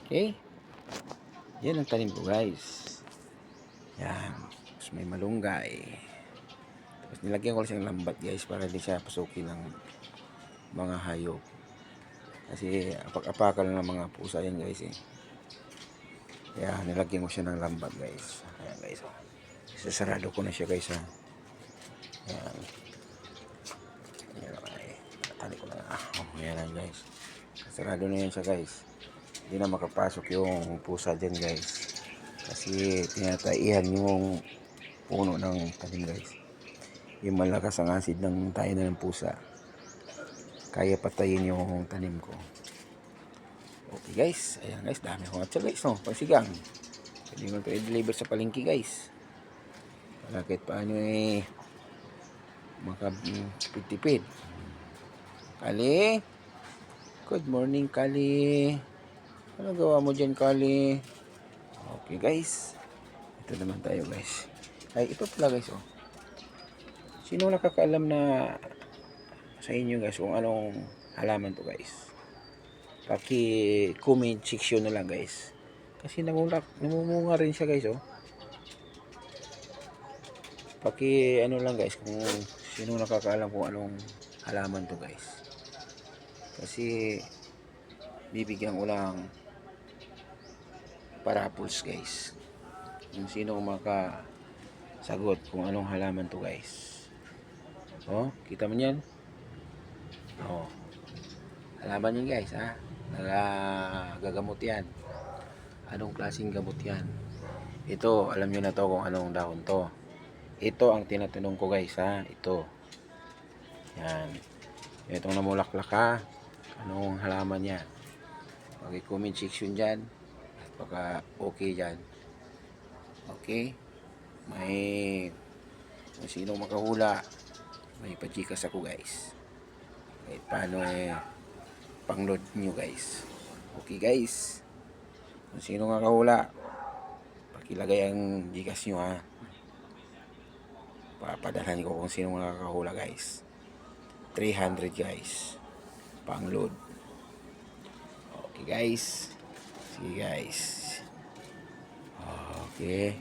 Okay? Yan ang tanim ko guys. Yan. Tapos may malunggay. Tapos nilagyan ko siyang lambat guys para di siya pasukin ng mga hayop. Kasi apak-apakan ng mga pusa yan guys eh. Kaya nilagyan ko siya ng lambat guys. Ayan guys. Oh. Sasarado ko na siya guys ha. Ayan. Ayan okay. Tali ko na. Ayan guys. Sasarado na yan siya guys. Hindi na makapasok yung pusa dyan guys. Kasi tinataihan yung puno ng tanim guys. Yung malakas ang acid ng tayo na ng pusa. Kaya patayin yung tanim ko. Okay guys. Ayan guys. Dami akong atsa guys. No? Pagsigang. Pwede mo ito i-deliver sa palengke guys. Para kahit paano eh makapitipid. Kali. Good morning Kali. Ano gawa mo dyan Kali? Okay guys. Ito naman tayo guys. Ay ito pala guys oh. Sino nakakaalam na sa inyo guys kung anong halaman to guys? Paki-comment section na lang guys. Kasi namumunga rin siya guys oh. Ano lang guys kung sino nakakaalam kung anong halaman to guys. Kasi bibigyan ko lang parables guys. Kung sino makasagot kung anong halaman to guys. Oh, kita mo yan? Oh. Halaman yan guys ha. Nagagamot yan. Anong klaseng gamot yan? Ito, alam nyo na to kung anong dahon to. Ito ang tinatanong ko guys ha. Ito. Yan. Itong namulaklak ha. Anong halaman yan? Pag-comment section dyan. Baka okay dyan. Okay. May kung sino makahula. May pachikas ako guys. Kahit paano pang-load nyo guys. Okay guys. Kung sino makahula. Pakilagay ang Gcash nyo ha. Papadalhan ko kung sino makakahula guys. 300 guys. Pang-load. Okay guys. Sige guys. Okay.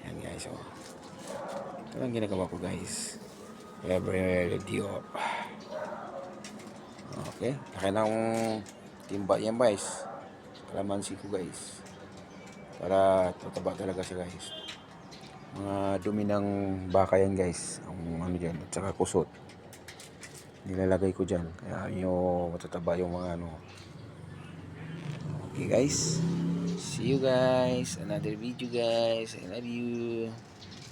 Yan guys oh. Ito lang ginagawa ko guys. Every video. Okay. Laki ng timba yan guys. Kalamansi ko guys. Para tataba talaga siya guys. Mga dumi ng baka yan guys. Ang ano dyan. At saka kusot. Nilalagay ko dyan. Kaya yung matataba yung mga ano. Okay guys. See you guys. Another video guys. I love you.